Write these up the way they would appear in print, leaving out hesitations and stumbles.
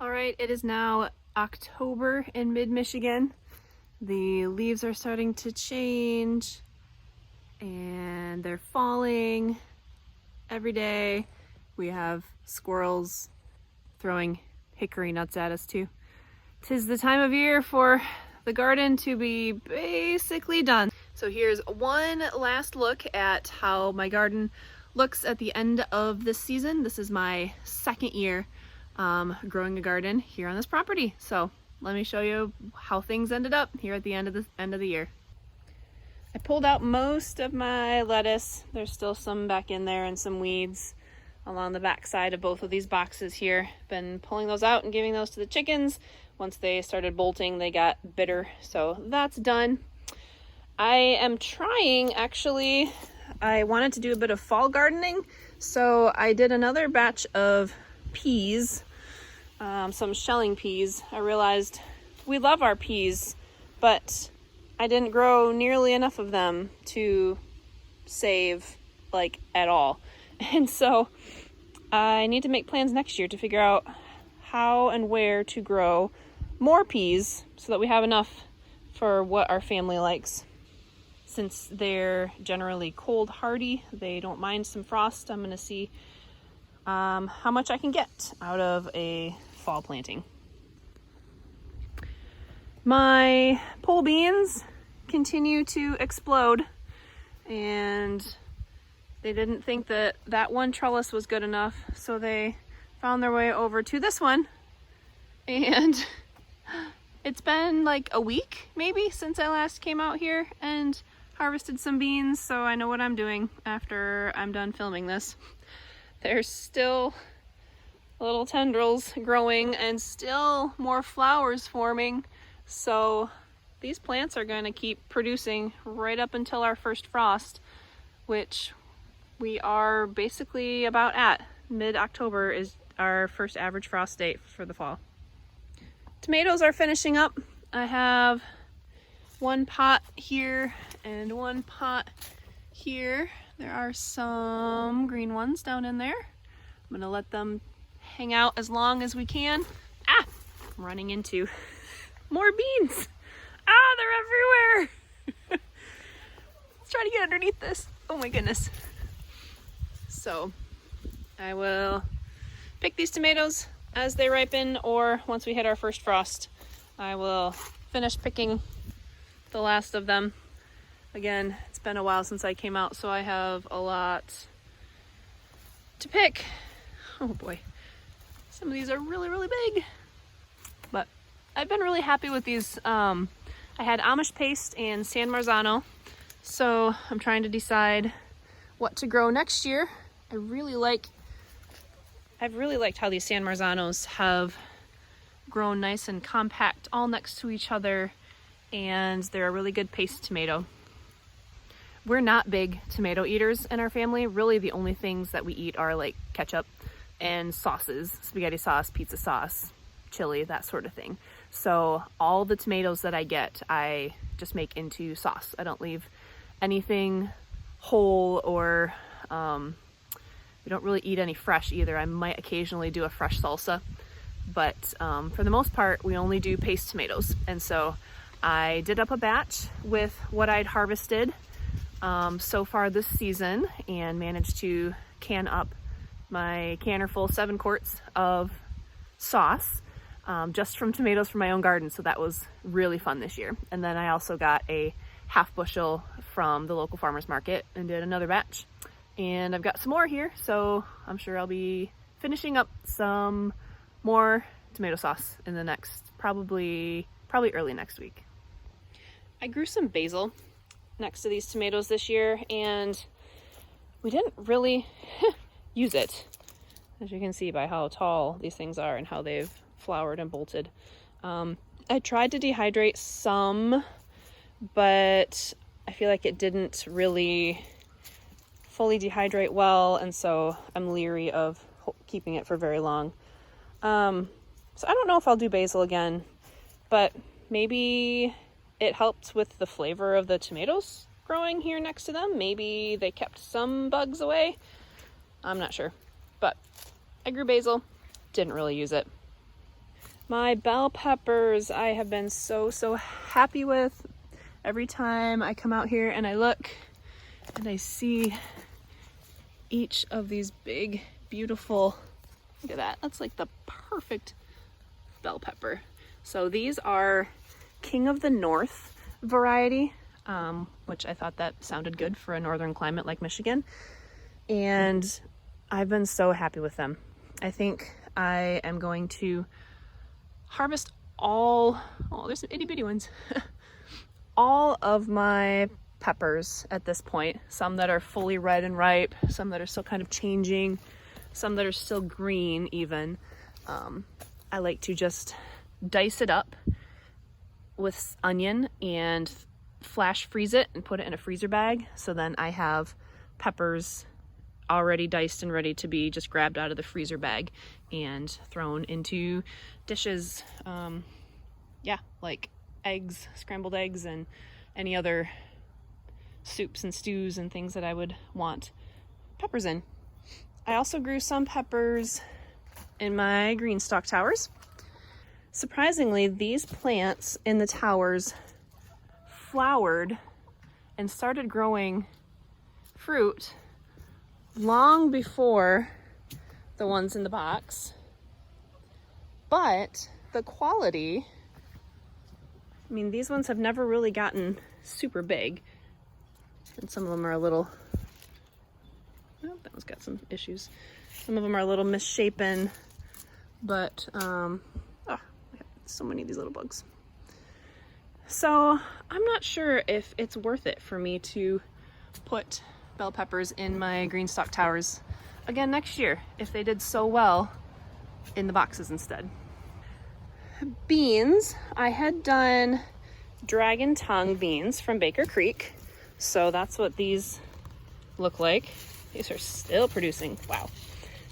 All right, it is now October in mid-Michigan. The leaves are starting to change and they're falling every day. We have squirrels throwing hickory nuts at us too. 'Tis the time of year for the garden to be basically done. So here's one last look at how my garden looks at the end of this season. This is my second year growing a garden here on this property. So let me show you how things ended up here at the end of the year. I pulled out most of my lettuce. There's still some back in there and some weeds along the back side of both of these boxes here. Been pulling those out and giving those to the chickens. Once they started bolting, they got bitter, so that's done. I am trying, actually, I wanted to do a bit of fall gardening, so I did another batch of peas, some shelling peas. I realized we love our peas, but I didn't grow nearly enough of them to save, like, at all. And so I need to make plans next year to figure out how and where to grow more peas so that we have enough for what our family likes. Since they're generally cold hardy, they don't mind some frost. I'm gonna see how much I can get out of a fall planting. My pole beans continue to explode, and they didn't think that that one trellis was good enough, so they found their way over to this one, and it's been like a week maybe since I last came out here and harvested some beans, so I know what I'm doing after I'm done filming this. There's still little tendrils growing and still more flowers forming, so these plants are going to keep producing right up until our first frost, which we are basically about at. Mid-October is our first average frost date for the fall. Tomatoes are finishing up. I have one pot here and one pot here. There are some green ones down in there. I'm gonna let them hang out as long as we can. I'm running into more beans. They're everywhere. Let's try to get underneath this. Oh my goodness. So I will pick these tomatoes as they ripen, or once we hit our first frost, I will finish picking the last of them. Again, it's been a while since I came out, so I have a lot to pick. Oh boy, some of these are really, really big, but I've been really happy with these. I had Amish paste and San Marzano, so I'm trying to decide what to grow next year. I've really liked how these San Marzanos have grown nice and compact all next to each other, and they're a really good paste tomato. We're not big tomato eaters in our family. Really the only things that we eat are like ketchup and sauces, spaghetti sauce, pizza sauce, chili, that sort of thing. So all the tomatoes that I get, I just make into sauce. I don't leave anything whole, or we don't really eat any fresh either. I might occasionally do a fresh salsa, but for the most part, we only do paste tomatoes. And so I did up a batch with what I'd harvested so far this season, and managed to can up my canner full, 7 quarts of sauce, just from tomatoes from my own garden. So that was really fun this year. And then I also got a half bushel from the local farmer's market and did another batch. And I've got some more here, so I'm sure I'll be finishing up some more tomato sauce in the next, probably early next week. I grew some basil next to these tomatoes this year, and we didn't really use it, as you can see by how tall these things are and how they've flowered and bolted. I tried to dehydrate some, but I feel like it didn't really fully dehydrate well, and so I'm leery of keeping it for very long. So I don't know if I'll do basil again, but maybe it helped with the flavor of the tomatoes growing here next to them. Maybe they kept some bugs away. I'm not sure, but I grew basil, didn't really use it. My bell peppers I have been so happy with. Every time I come out here and I look and I see each of these big, beautiful, look at that, that's like the perfect bell pepper. So these are King of the North variety, which I thought that sounded good for a northern climate like Michigan. And I've been so happy with them. I think I am going to harvest all, oh, there's some itty bitty ones, all of my peppers at this point. Some that are fully red and ripe, some that are still kind of changing, some that are still green even. I like to just dice it up with onion and flash freeze it and put it in a freezer bag. So then I have peppers already diced and ready to be just grabbed out of the freezer bag and thrown into dishes. Yeah, like eggs, scrambled eggs, and any other soups and stews and things that I would want peppers in. I also grew some peppers in my GreenStalk towers. Surprisingly, these plants in the towers flowered and started growing fruit long before the ones in the box. But the quality, I mean, these ones have never really gotten super big. And some of them are a little, oh, that one's got some issues. Some of them are a little misshapen, but, oh, I have so many of these little bugs. So I'm not sure if it's worth it for me to put bell peppers in my GreenStalk towers again next year if they did so well in the boxes instead. Beans, I had done dragon tongue beans from Baker Creek. So that's what these look like. These are still producing, wow.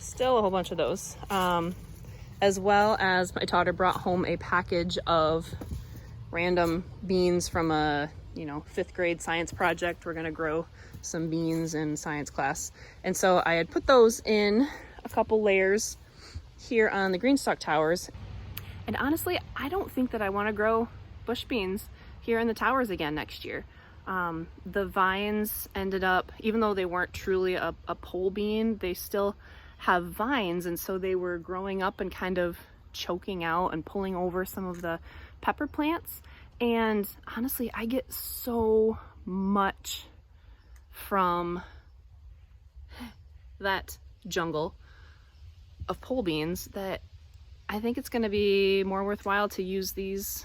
Still a whole bunch of those. As well as my daughter brought home a package of random beans from a, 5th grade science project. We're gonna grow some beans in science class. And so I had put those in a couple layers here on the GreenStalk towers. And honestly, I don't think that I wanna grow bush beans here in the towers again next year. The vines ended up, even though they weren't truly a pole bean, they still have vines, and so they were growing up and kind of choking out and pulling over some of the pepper plants. And honestly, I get so much from that jungle of pole beans that I think it's going to be more worthwhile to use these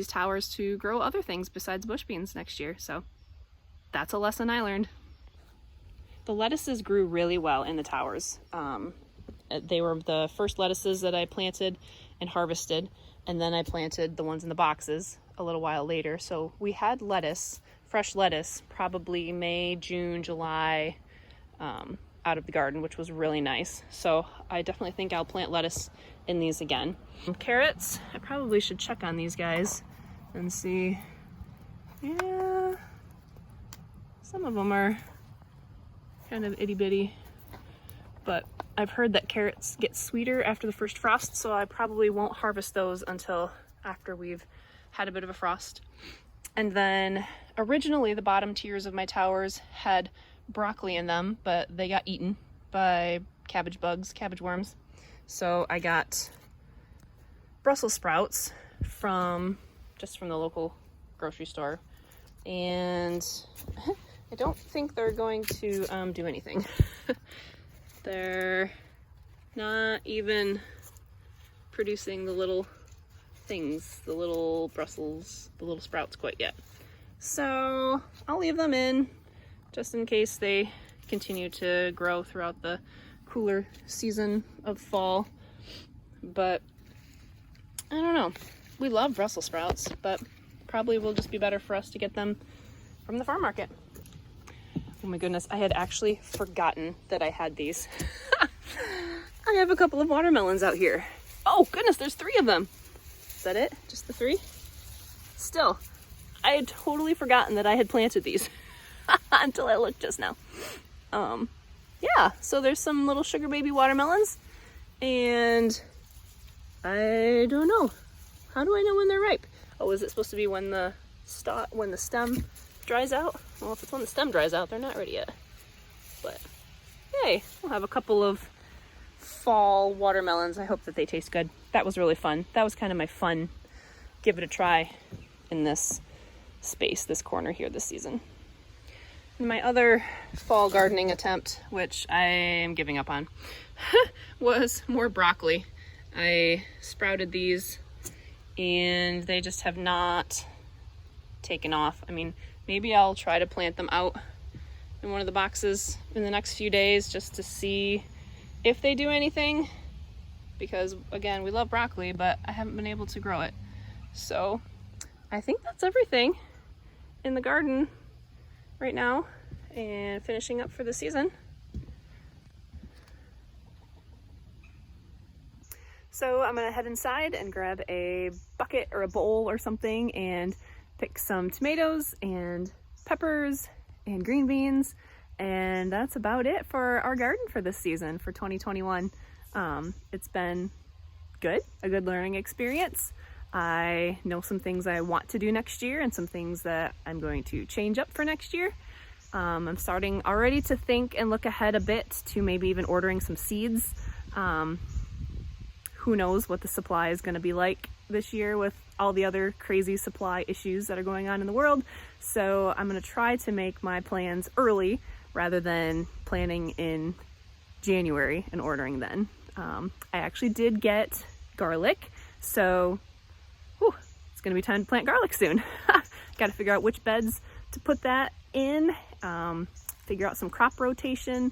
towers to grow other things besides bush beans next year. So that's a lesson I learned. The lettuces grew really well in the towers. They were the first lettuces that I planted and harvested, and then I planted the ones in the boxes a little while later. So we had lettuce, fresh lettuce, probably May, June, July, out of the garden, which was really nice. So I definitely think I'll plant lettuce in these again. Carrots, I probably should check on these guys and see. Yeah, some of them are kind of itty bitty, but I've heard that carrots get sweeter after the first frost, so I probably won't harvest those until after we've had a bit of a frost. And then originally the bottom tiers of my towers had broccoli in them, but they got eaten by cabbage bugs, cabbage worms. So I got Brussels sprouts from the local grocery store, and I don't think they're going to do anything. They're not even producing the little things, the little Brussels, the little sprouts quite yet. So I'll leave them in just in case they continue to grow throughout the cooler season of fall. But I don't know. We love Brussels sprouts, but probably will just be better for us to get them from the farm market. Oh my goodness, I had actually forgotten that I had these. I have a couple of watermelons out here. Oh goodness, there's 3 of them. Is that it? Just the 3? Still, I had totally forgotten that I had planted these until I looked just now. Yeah, so there's some little sugar baby watermelons and I don't know. How do I know when they're ripe? Oh, is it supposed to be when the stem dries out? Well, if it's when the stem dries out, they're not ready yet. But hey, we'll have a couple of fall watermelons. I hope that they taste good. That was really fun. That was kind of my fun, give it a try in this space, this corner here this season. And my other fall gardening attempt, which I am giving up on, was more broccoli. I sprouted these and they just have not taken off. I mean, maybe I'll try to plant them out in one of the boxes in the next few days just to see if they do anything, because again, we love broccoli, but I haven't been able to grow it. So I think that's everything in the garden right now and finishing up for the season. So I'm gonna head inside and grab a bucket or a bowl or something and pick some tomatoes and peppers and green beans, and that's about it for our garden for this season for 2021. It's been good, a good learning experience. I know some things I want to do next year and some things that I'm going to change up for next year. I'm starting already to think and look ahead a bit to maybe even ordering some seeds. Who knows what the supply is going to be like this year with all the other crazy supply issues that are going on in the world. So I'm going to try to make my plans early rather than planning in January and ordering then. I actually did get garlic, so it's going to be time to plant garlic soon. Got to figure out which beds to put that in, figure out some crop rotation,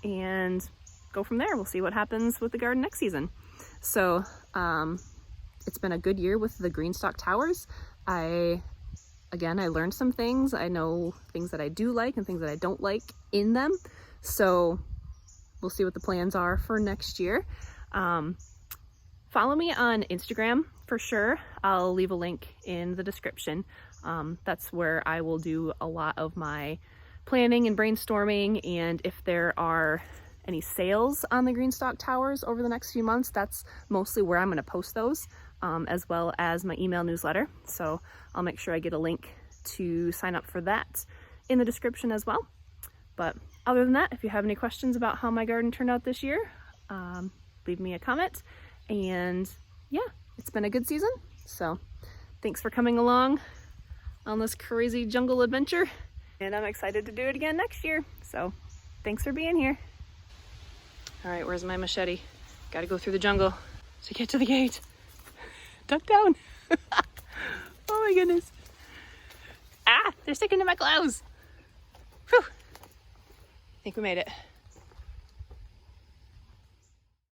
and go from there. We'll see what happens with the garden next season. So it's been a good year with the GreenStalk towers. I learned some things. I know things that I do like and things that I don't like in them. So we'll see what the plans are for next year. Follow me on Instagram for sure. I'll leave a link in the description. That's where I will do a lot of my planning and brainstorming, and if there are any sales on the GreenStalk towers over the next few months, that's mostly where I'm going to post those, as well as my email newsletter. So I'll make sure I get a link to sign up for that in the description as well. But other than that, if you have any questions about how my garden turned out this year, leave me a comment. And yeah, it's been a good season. So thanks for coming along on this crazy jungle adventure. And I'm excited to do it again next year. So thanks for being here. All right, where's my machete? Got to go through the jungle to get to the gate. Duck down. Oh my goodness. Ah, they're sticking to my clothes. Whew. I think we made it.